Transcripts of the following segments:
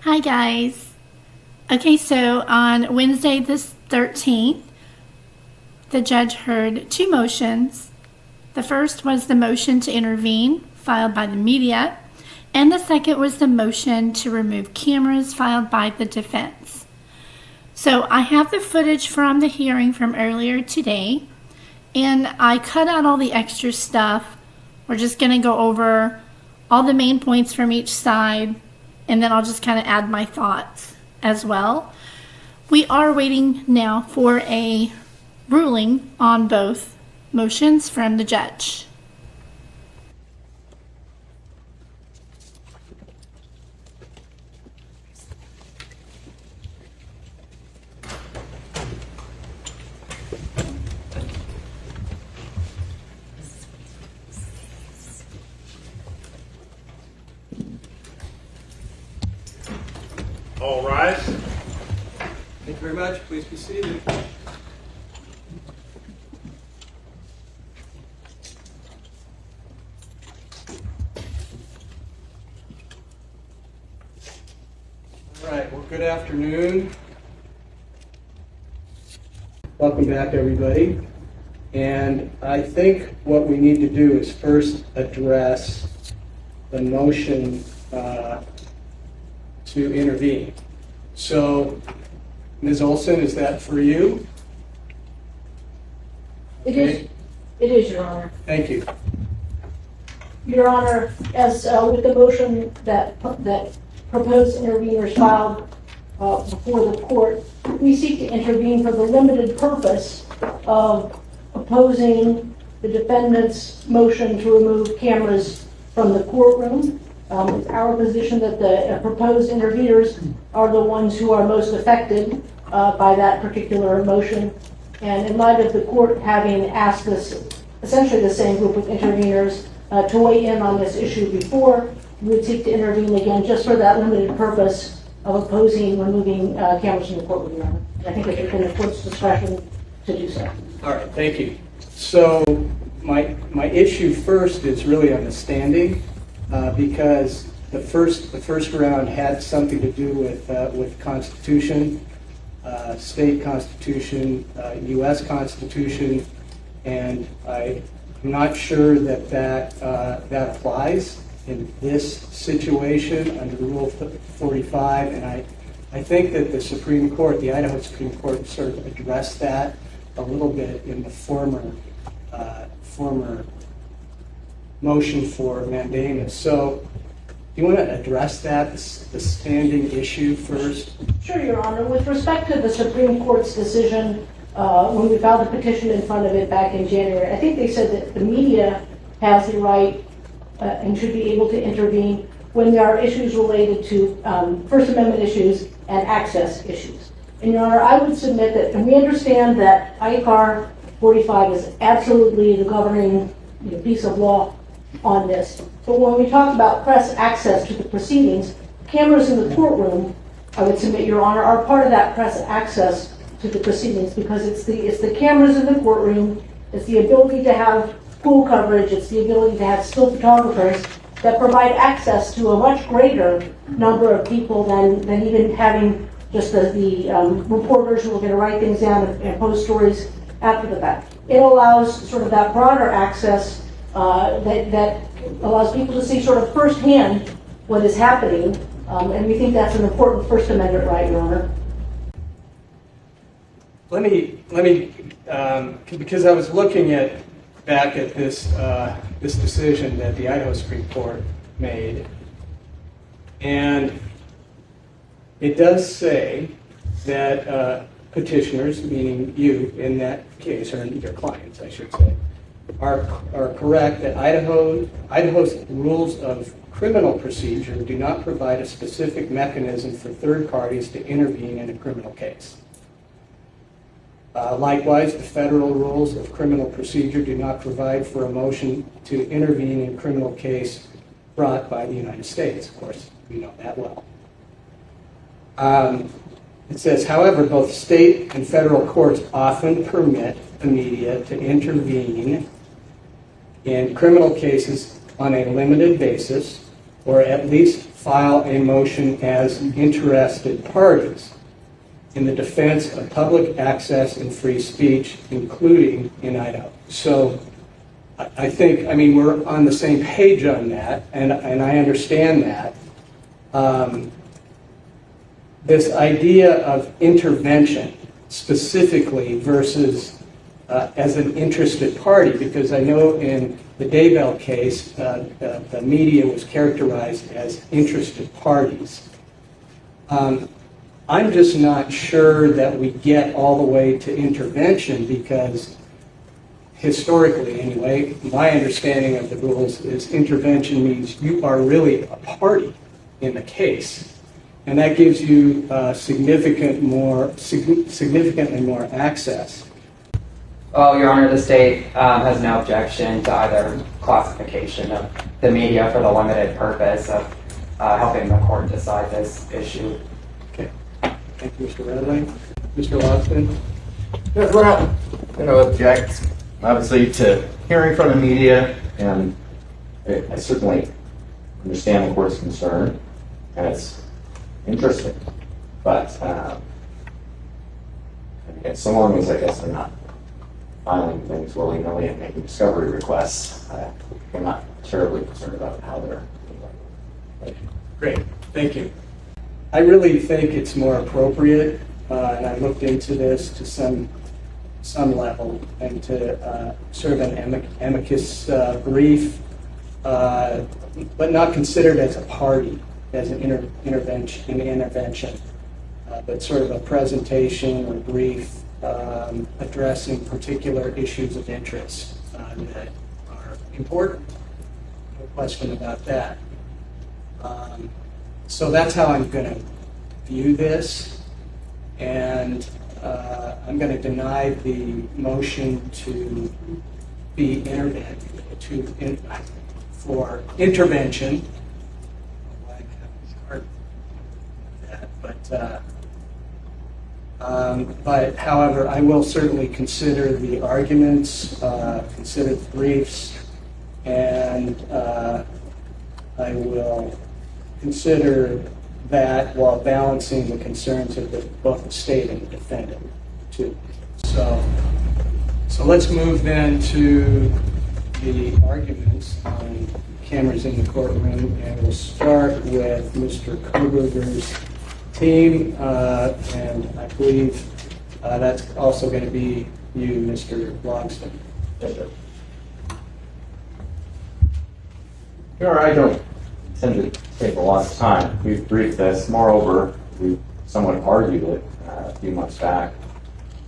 Hi guys. Okay, so on Wednesday the 13th, the judge heard two motions. The first was the motion to intervene filed by the media, and the second was the motion to remove cameras filed by the defense. So I have the footage from the hearing from earlier today, and I cut out all the extra stuff. We're just going to go over all the main points from each side, and then I'll just kind of add my thoughts as well. We are waiting now for a ruling on both motions from the judge. All rise. Thank you very much. Please be seated. All right, well, good afternoon. Welcome back, everybody. And I think what we need to do is first address the motion to intervene. So, Ms. Olson, is that for you? It is, Your Honor. Thank you. Your Honor, as with the motion that proposed interveners filed before the court, we seek to intervene for the limited purpose of opposing the defendant's motion to remove cameras from the courtroom. It's our position that the proposed interveners are the ones who are most affected by that particular motion. And in light of the court having asked this, essentially the same group of interveners to weigh in on this issue before, we would seek to intervene again just for that limited purpose of opposing removing cameras from the courtroom. Your Honor. I think it's within the court's discretion to do so. All right, thank you. So my issue first is really on the standing, because the first round had something to do with Constitution, state Constitution, U.S. Constitution, and I'm not sure that applies in this situation under Rule 45, and I think that the Supreme Court, the Idaho Supreme Court, sort of addressed that a little bit in the former motion for mandamus. So, do you want to address that, the standing issue first? Sure, Your Honor. With respect to the Supreme Court's decision, when we filed a petition in front of it back in January, I think they said that the media has the right and should be able to intervene when there are issues related to First Amendment issues and access issues. And Your Honor, I would submit that, and we understand that ICAR 45 is absolutely the governing piece of law on this. But when we talk about press access to the proceedings, cameras in the courtroom, I would submit, Your Honor, are part of that press access to the proceedings, because it's the cameras in the courtroom, it's the ability to have full coverage, it's the ability to have still photographers that provide access to a much greater number of people than even having just the reporters who are going to write things down and post stories after the fact. It allows sort of that broader access that allows people to see sort of firsthand what is happening, and we think that's an important First Amendment right, Your Honor. Let me, because I was looking back at this decision that the Idaho Supreme Court made, and it does say that petitioners, meaning you in that case, or your clients, I should say, are correct that Idaho's rules of criminal procedure do not provide a specific mechanism for third parties to intervene in a criminal case. Likewise, the federal rules of criminal procedure do not provide for a motion to intervene in a criminal case brought by the United States. Of course, we know that well. It says, however, both state and federal courts often permit the media to intervene in criminal cases on a limited basis, or at least file a motion as interested parties in the defense of public access and free speech, including in Idaho. So I think, I mean, we're on the same page on that, and I understand that. This idea of intervention specifically versus as an interested party, because I know in the Daybell case, the media was characterized as interested parties. I'm just not sure that we get all the way to intervention because historically anyway, my understanding of the rules is intervention means you are really a party in the case. And that gives you significantly more access. Well, Your Honor, the state has no objection to either classification of the media for the limited purpose of helping the court decide this issue. Okay. Thank you, Mr. Redley. Mr. Lotsman? Yes, we're not going to object, obviously, to hearing from the media, and I certainly understand the court's concern, and it's interesting. But again, so long as I guess they're not filing things willy-nilly and making discovery requests, I'm not terribly concerned about how they're. Great, thank you. I really think it's more appropriate, and I looked into this to some level, and to sort of an amicus brief, but not considered as a party, as an intervention, but sort of a presentation or brief addressing particular issues of interest that are important. No question about that. So that's how I'm going to view this, and I'm going to deny the motion to be for intervention. But however, I will certainly consider the arguments, consider the briefs, and I will consider that while balancing the concerns of both the state and the defendant, too. So let's move then to the arguments on cameras in the courtroom, and we'll start with Mr. Koberger's team, and I believe that's also going to be you, Mr. Logston. Yes, sir. Sure, I don't tend to take a lot of time. We've briefed this. Moreover, we somewhat argued it a few months back.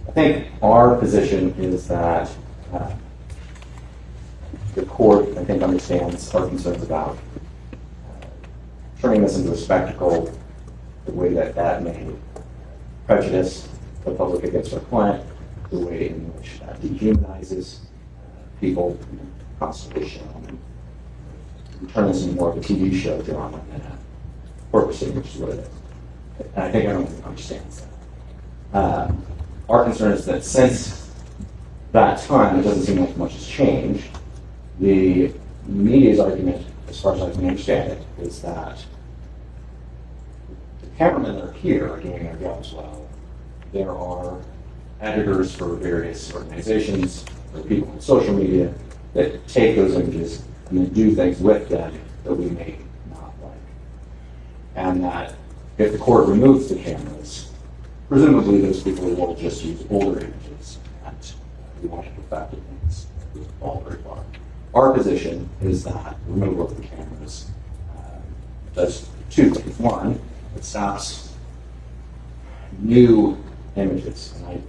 I think our position is that the court, I think, understands our concerns about turning this into a spectacle, the way that that may prejudice the public against our client, the way in which that dehumanizes people, constitution, and turn this into more of a TV show drama than a court proceeding, which is what it is. And I think everyone understands that. Our concern is that since that time, it doesn't seem like much has changed. The media's argument, as far as I can understand it, is that the cameramen that are here are doing their jobs well. There are editors for various organizations or people on social media that take those images and then do things with them that we may not like. And that if the court removes the cameras, presumably those people will just use older images, and we want to perfect things all very far. Our position is that removal of the cameras does two things. One, it stops new images, and I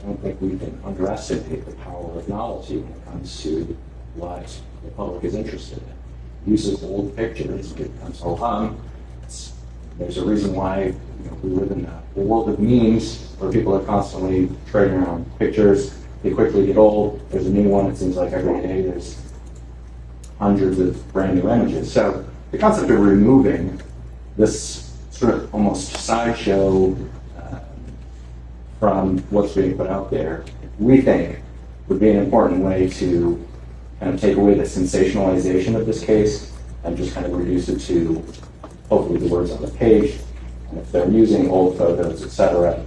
don't think we can underestimate the power of novelty when it comes to what the public is interested in. Use of old pictures becomes so hung. There's a reason why we live in a world of memes where people are constantly trading around pictures. They quickly get old. There's a new one, it seems like every day there's hundreds of brand new images. So the concept of removing this sort of almost sideshow from what's being put out there, we think would be an important way to kind of take away the sensationalization of this case and just kind of reduce it to hopefully the words on the page. And if they're using old photos, etc.,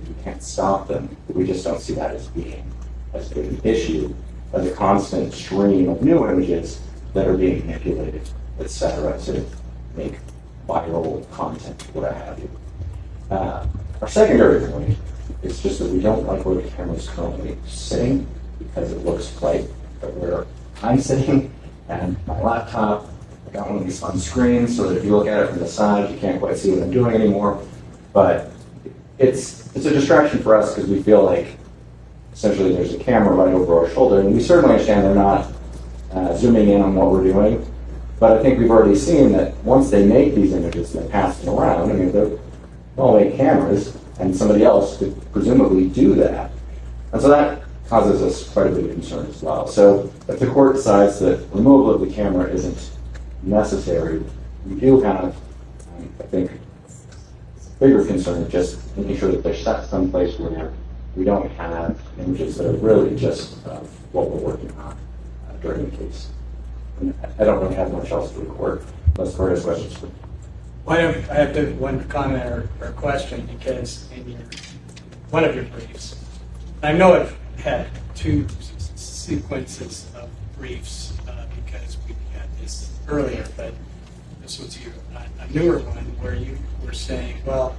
we can't stop them. We just don't see that as being as big an issue as a constant stream of new images that are being manipulated, etc., to make viral content, what have you. Our secondary point is just that we don't like where the camera is currently sitting because it looks like where I'm sitting and my laptop. I got one of these fun screens so that if you look at it from the side, you can't quite see what I'm doing anymore. But it's a distraction for us because we feel like essentially there's a camera right over our shoulder, and we certainly understand they're not zooming in on what we're doing. But I think we've already seen that once they make these images and they pass them around, I mean, they're all make cameras, and somebody else could presumably do that. And so that causes us quite a bit of concern as well. So if the court decides that removal of the camera isn't necessary, we do have, I think, a bigger concern of just making sure that they're set someplace where we don't have images that are really just what we're working on during the case. And I don't really have much else to report, unless the court has questions for me. I have one comment or question, because in one of your briefs, I know I've had two sequences of briefs because we had this earlier, but this was a newer one where you were saying, well,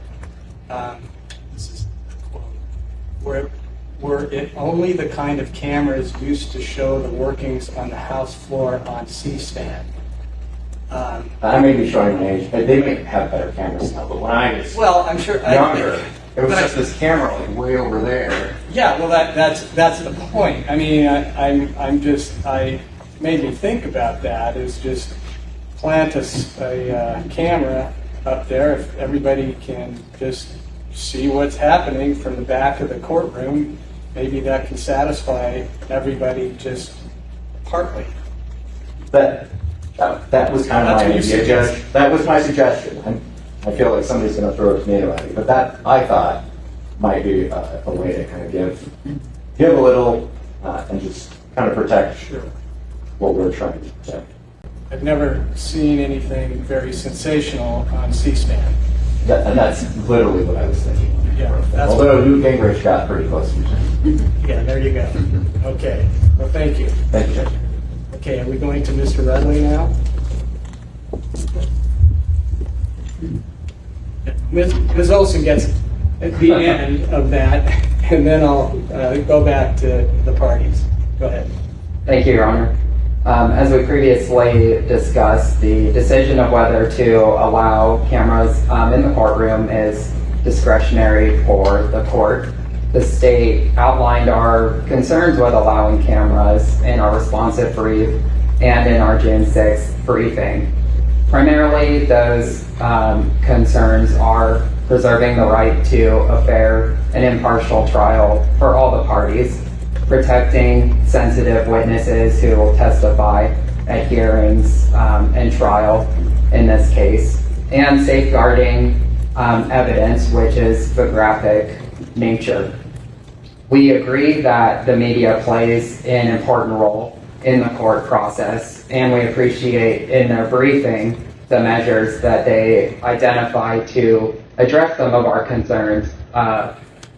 this is a quote, were it only the kind of cameras used to show the workings on the House floor on C-SPAN. I may be showing my age. They may have better cameras now, but when I was I'm sure younger, it was just this camera like way over there. Yeah, well, that's the point. I mean, I made me think about that. Is just plant a camera up there. If everybody can just see what's happening from the back of the courtroom, maybe that can satisfy everybody just partly. That was kind of my idea, Judge. That was my suggestion. I feel like somebody's going to throw a tomato at me, but that, I thought, might be a way to kind of give a little and just kind of protect what we're trying to protect. I've never seen anything very sensational on C-SPAN. And that's literally what I was thinking. Yeah, that's although Newt Gingrich got pretty close. Yeah, there you go. Okay, well, thank you. Thank you, Judge. Okay, are we going to Mr. Rudley now? Ms. Olson gets at the end of that, and then I'll go back to the parties. Go ahead. Thank you, Your Honor. As we previously discussed, the decision of whether to allow cameras in the courtroom is discretionary for the court. The state outlined our concerns with allowing cameras in our responsive brief and in our June 6th briefing. Primarily, those concerns are preserving the right to a fair and impartial trial for all the parties, protecting sensitive witnesses who will testify at hearings and trial in this case, and safeguarding evidence, which is the graphic nature. We agree that the media plays an important role in the court process, and we appreciate in their briefing the measures that they identify to address some of our concerns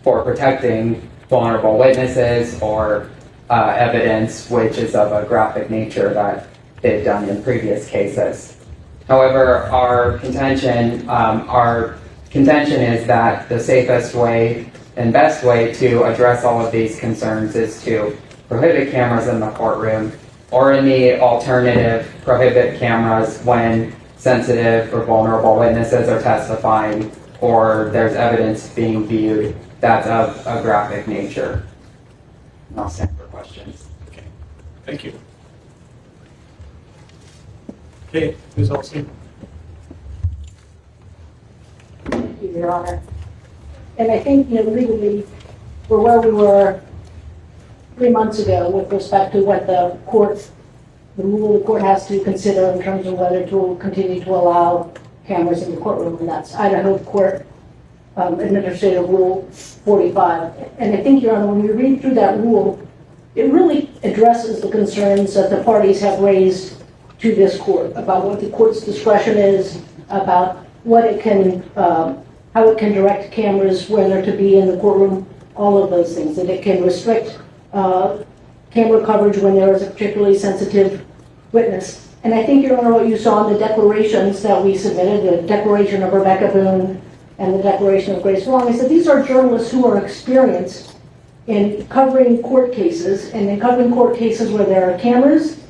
for protecting vulnerable witnesses or evidence which is of a graphic nature that they've done in previous cases. However, our contention is that the safest way and best way to address all of these concerns is to prohibit cameras in the courtroom, or in the alternative, prohibit cameras when sensitive or vulnerable witnesses are testifying or there's evidence being viewed that's of a graphic nature. And I'll stand for questions. Okay, thank you. Okay, Ms. Olson. Thank you, Your Honor. And I think, legally, we're where we were 3 months ago with respect to what the rule the court has to consider in terms of whether to continue to allow cameras in the courtroom, and that's Idaho Court Administrative Rule 45. And I think, Your Honor, when you read through that rule, it really addresses the concerns that the parties have raised to this court about what the court's discretion is, about what it can, how it can direct cameras, where they're to be in the courtroom, all of those things, that it can restrict camera coverage when there is a particularly sensitive witness. And I think, Your Honor, what you saw in the declarations that we submitted, the declaration of Rebecca Boone and the declaration of Grace Long, is that these are journalists who are experienced in covering court cases, and in covering court cases where there are cameras,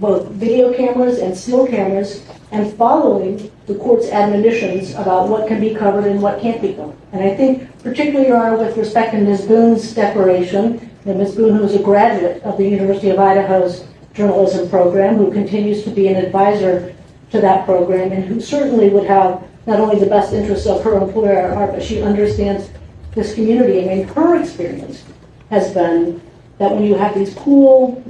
both video cameras and still cameras, and following the court's admonitions about what can be covered and what can't be covered. And I think, particularly, Your Honor, with respect to Ms. Boone's declaration, and Ms. Boone, who is a graduate of the University of Idaho's journalism program, who continues to be an advisor to that program, and who certainly would have not only the best interests of her employer at heart, but she understands this community. I mean, her experience has been that when you have these pool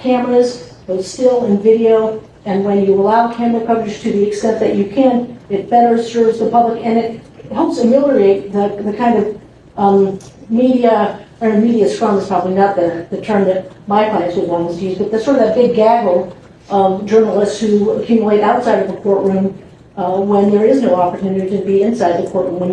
cameras, both still and video, and when you allow camera coverage to the extent that you can, it better serves the public, and it helps ameliorate the kind of media scrum is probably not the term that my clients would want to use, but the sort of that big gaggle of journalists who accumulate outside of the courtroom when there is no opportunity to be inside the courtroom, when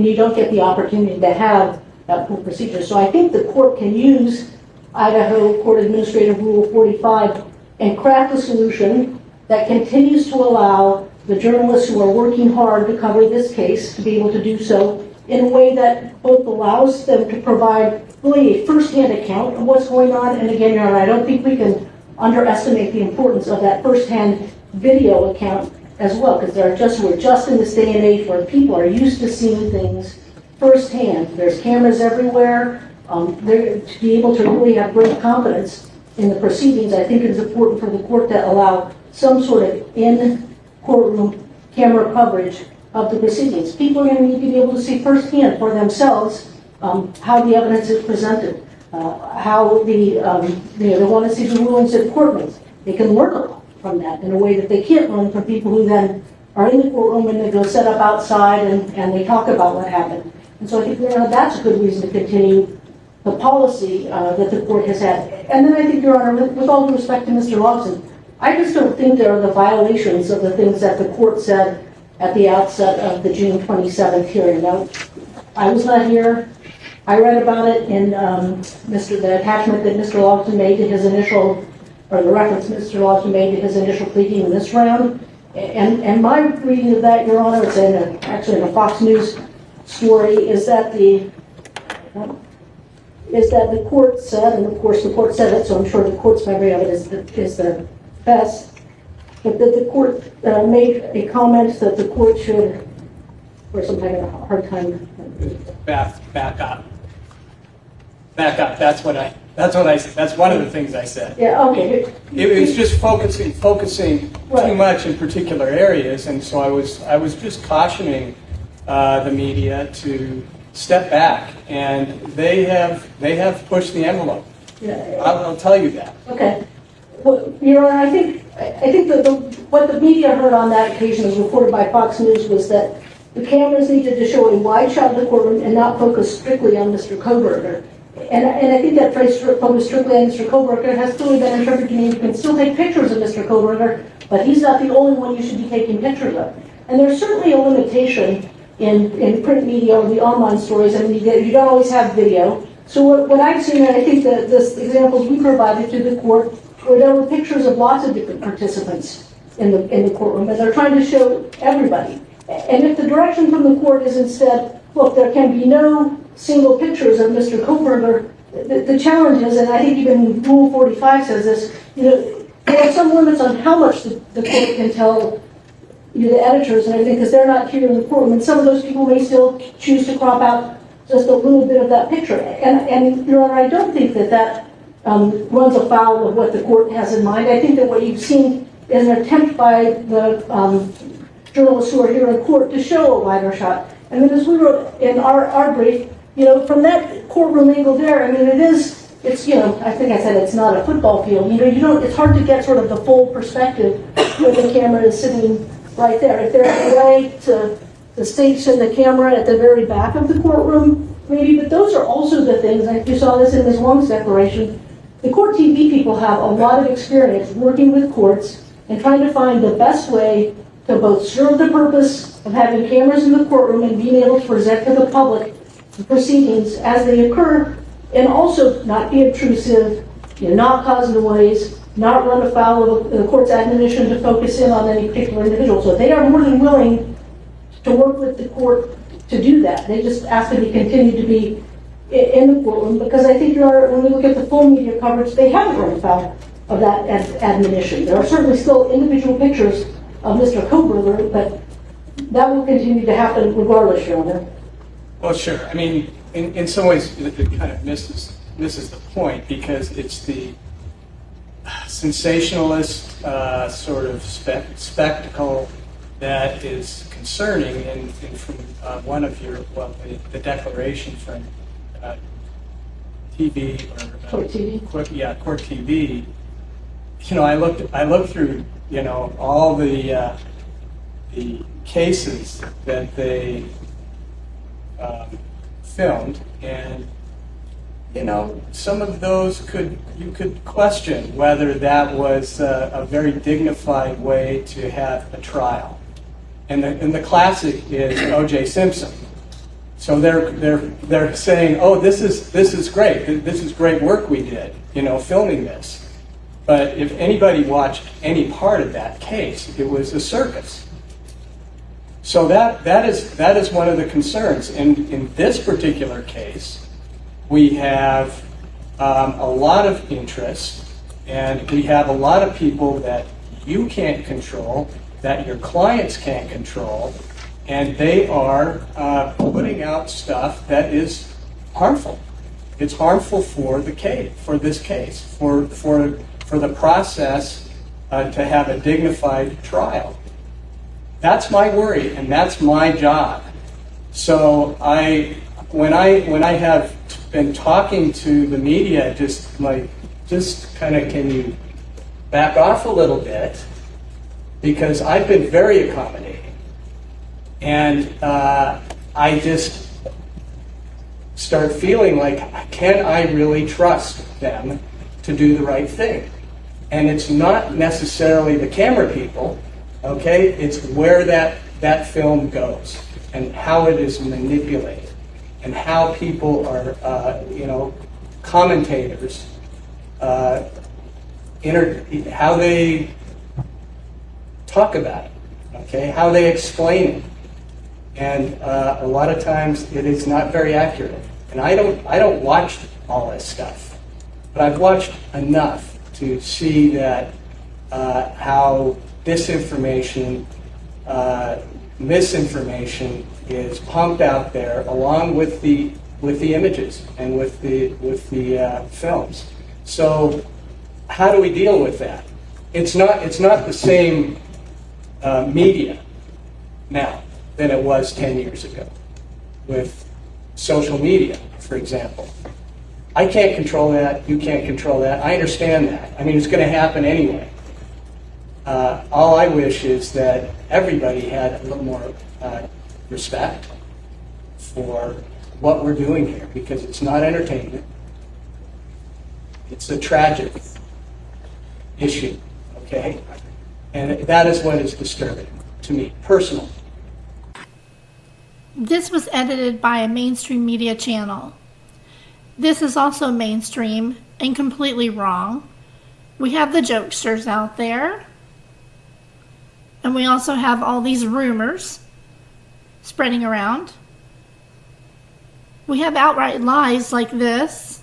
you don't get the opportunity to have that full procedure. So I think the court can use Idaho Court Administrative Rule 45 and craft a solution that continues to allow the journalists who are working hard to cover this case to be able to do so in a way that both allows them to provide really a first-hand account of what's going on. And again, Your Honor, I don't think we can underestimate the importance of that first-hand video account as well, because we're just in this day and age where people are used to seeing things firsthand. There's cameras everywhere. To be able to really have great confidence in the proceedings, I think it is important for the court to allow some sort of in-courtroom camera coverage of the proceedings. People are going to need to be able to see firsthand for themselves how the evidence is presented, how they want to see the rulings in courtrooms. They can learn a lot from that in a way that they can't learn from people who then are in the courtroom and they go set up outside and they talk about what happened. And so I think that's a good reason to continue the policy that the court has had. And then I think, Your Honor, with all due respect to Mr. Lawson, I just don't think there are the violations of the things that the court said at the outset of the June 27th hearing. Now, I was not here. I read about it in the attachment that Mr. Lawson made to his initial, or the reference Mr. Lawson made to his initial pleading in this round. And my reading of that, Your Honor, it's actually in a Fox News story, is that the court said, and of course the court said it, so I'm sure the court's memory of it is the best, but that the court made a comment that the court should, or some kind of a hard time. Back up. That's one of the things I said. Yeah. Okay. It was just focusing Right. too much in particular areas, and so I was just cautioning the media to step back, and they have pushed the envelope. Yeah. I'll tell you that. Okay. Well, Your Honor, I think that what the media heard on that occasion, as reported by Fox News, was that the cameras needed to show a wide shot of the courtroom and not focus strictly on Mr. Koberger. And I think that phrase, focus strictly on Mr. Koberger, has clearly been interpreted to mean you can still take pictures of Mr. Koberger, but he's not the only one you should be taking pictures of. And there's certainly a limitation in print media or the online stories. I mean, you don't always have video. So what I've seen, and I think that the examples we provided to the court, where there were pictures of lots of different participants in the courtroom, and they're trying to show everybody. And if the direction from the court is instead, look, there can be no single pictures of Mr. Koberger, the challenge is, and I think even Rule 45 says this, there are some limits on how much the court can tell the editors, and I think because they're not here in the courtroom, and some of those people may still choose to crop out just a little bit of that picture. And Your Honor, I don't think that runs afoul of what the court has in mind. I think that what you've seen is an attempt by the journalists who are here in court to show a wider shot. And then as we wrote in our brief, from that courtroom angle there, I mean, it's I think I said it's not a football field. It's hard to get sort of the full perspective where the camera is sitting right there. If there's a way to station the camera at the very back of the courtroom, maybe, but those are also the things, and you saw this in Ms. Wong's declaration, The court TV people have a lot of experience working with courts and trying to find the best way to both serve the purpose of having cameras in the courtroom and being able to present to the public the proceedings as they occur, and also not be intrusive, not cause noise, not run afoul of the court's admonition to focus in on any particular individual. So they are more than willing to work with the court to do that. They just ask to be continued to be in the courtroom, because I think when we look at the full media coverage, they haven't run afoul of that admonition. There are certainly still individual pictures of Mr. Coburger, but that will continue to happen regardless, Your Honor. Well, sure. I mean, in some ways, it kind of misses the point, because it's the sensationalist sort of spectacle that is concerning. And from one of your, the declaration from TV or Court TV. Court TV. I looked through all the cases that they filmed, and some of those you could question whether that was a very dignified way to have a trial. And the classic is O.J. Simpson. So they're saying, oh, this is great. This is great work we did, filming this. But if anybody watched any part of that case, it was a circus. So that is one of the concerns. In this particular case, we have a lot of interest, and we have a lot of people that you can't control, that your clients can't control, and they are putting out stuff that is harmful. It's harmful for the case, for this case, for the process to have a dignified trial. That's my worry, and that's my job. So when I have been talking to the media, just kind of, can you back off a little bit? Because I've been very accommodating. And I just start feeling like, can I really trust them to do the right thing? And it's not necessarily the camera people, okay? It's where that film goes and how it is manipulated and how people are, commentators, how they talk about it, okay? How they explain it. And a lot of times it is not very accurate. And I don't watch all this stuff, but I've watched enough to see that how disinformation, misinformation is pumped out there, along with the images and with the films. So how do we deal with that? It's not the same media now than it was 10 years ago with social media, for example. I can't control that. You can't control that. I understand that. I mean, it's going to happen anyway. All I wish is that everybody had a little more respect for what we're doing here, because it's not entertainment. It's a tragic issue, okay? And that is what is disturbing to me, personally. This was edited by a mainstream media channel. This is also mainstream and completely wrong. We have the jokesters out there. And we also have all these rumors spreading around. We have outright lies like this.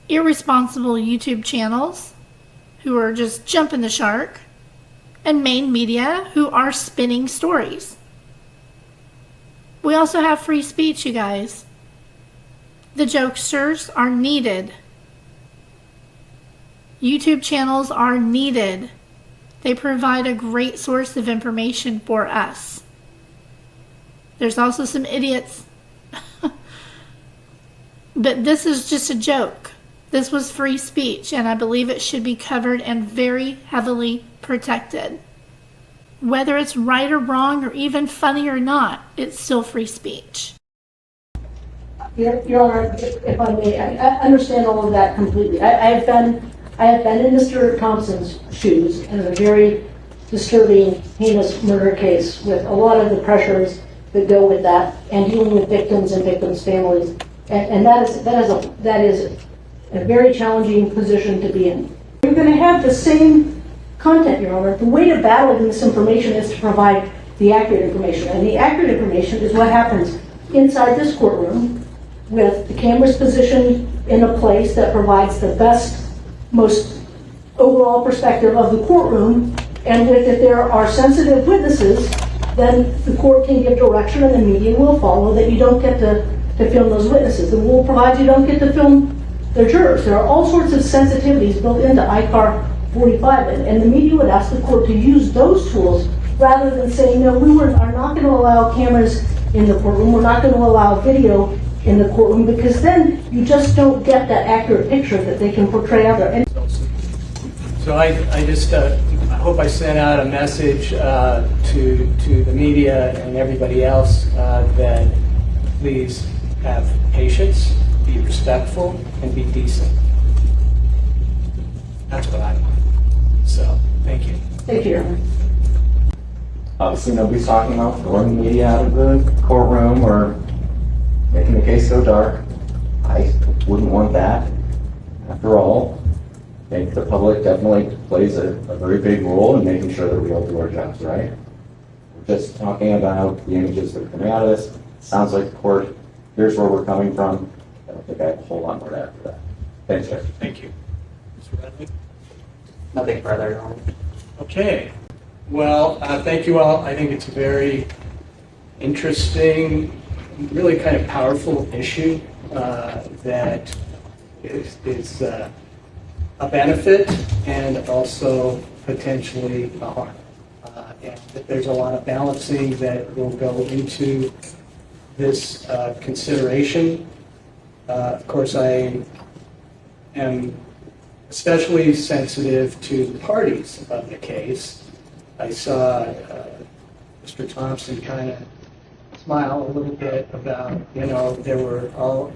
Irresponsible YouTube channels who are just jumping the shark. And main media who are spinning stories. We also have free speech, you guys. The jokesters are needed. YouTube channels are needed. They provide a great source of information for us. There's also some idiots. But this is just a joke. This was free speech, and I believe it should be covered and very heavily protected. Whether it's right or wrong or even funny or not, it's still free speech. Your Honor, if I may, I understand all of that completely. I have been in Mr. Thompson's shoes in a very disturbing, heinous murder case with a lot of the pressures that go with that, and dealing with victims and victims' families, and that is a very challenging position to be in. You're going to have the same content, Your Honor. The way to battle misinformation is to provide the accurate information, and the accurate information is what happens inside this courtroom with the cameras positioned in a place that provides the best, most overall perspective of the courtroom, and with if there are sensitive witnesses, then the court can give direction and the media will follow that you don't get to film those witnesses. The rule provides you don't get to film the jurors. There are all sorts of sensitivities built into ICAR 45, and the media would ask the court to use those tools rather than saying, no, are not going to allow cameras in the courtroom, we're not going to allow video in the courtroom, because then you just don't get that accurate picture that they can portray out there. So I just I hope I sent out a message to the media and everybody else that please have patience, be respectful, and be decent. That's what I want. So, thank you. Thank you, Your Honor. Obviously, nobody's talking about throwing the media out of the courtroom or making the case so dark. I wouldn't want that. After all, I think the public definitely plays a very big role in making sure that we all do our jobs right. We're just talking about the images that are coming out of this. Sounds like the court, here's where we're coming from. I don't think I have a whole lot more to add to that. Thanks, Jeff. Thank you. Mr. Redley? Nothing further, Your Honor. Okay. Well, thank you all. I think it's a very interesting, really kind of powerful issue that is a benefit and also potentially a harm. And that there's a lot of balancing that will go into this consideration. Of course, I am especially sensitive to the parties of the case. I saw Mr. Thompson kind of smile a little bit about, there were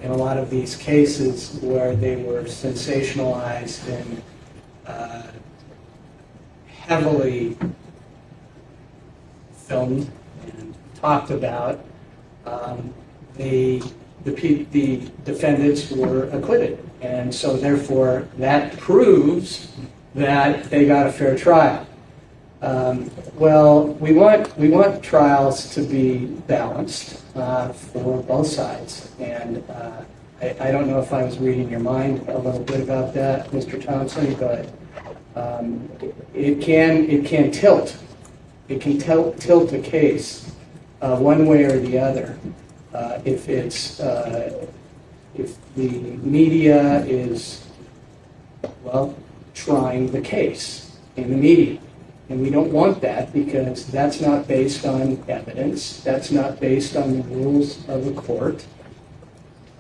in a lot of these cases where they were sensationalized and heavily filmed and talked about. The defendants were acquitted, and so therefore that proves that they got a fair trial. Well, we want trials to be balanced for both sides, and I don't know if I was reading your mind a little bit about that, Mr. Thompson, but it can tilt. It can tilt a case one way or the other if the media is trying the case in the media. And we don't want that, because that's not based on evidence. That's not based on the rules of the court.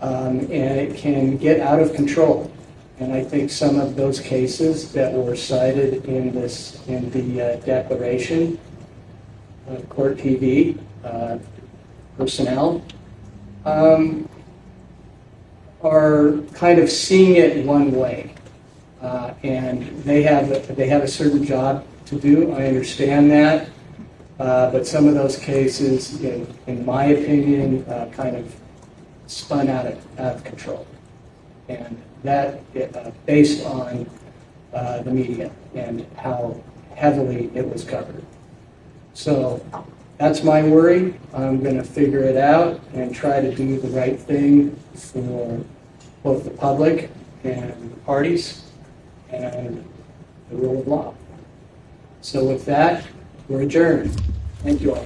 And it can get out of control. And I think some of those cases that were cited in the declaration, court TV, personnel, are kind of seeing it one way. And they have a certain job to do. I understand that, but some of those cases, in my opinion, kind of spun out of control, and that based on the media and how heavily it was covered. So that's my worry. I'm going to figure it out and try to do the right thing for both the public and the parties and the rule of law. So with that, we're adjourned. Thank you all.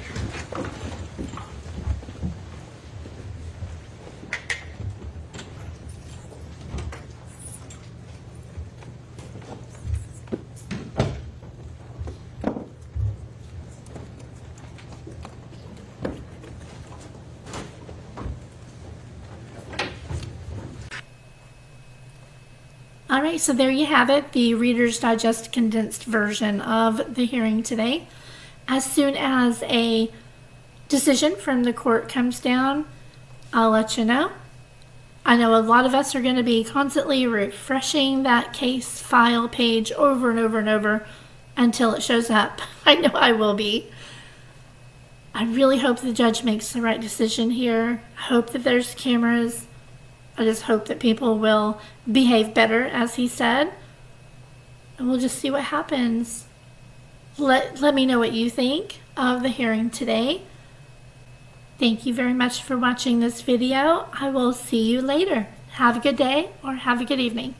All right, so there you have it, the Reader's Digest condensed version of the hearing today. As soon as a decision from the court comes down, I'll let you know. I know a lot of us are going to be constantly refreshing that case file page over and over and over until it shows up. I know I will be. I really hope the judge makes the right decision here. I hope that there's cameras. I just hope that people will behave better, as he said. And we'll just see what happens. Let me know what you think of the hearing today. Thank you very much for watching this video. I will see you later. Have a good day or have a good evening.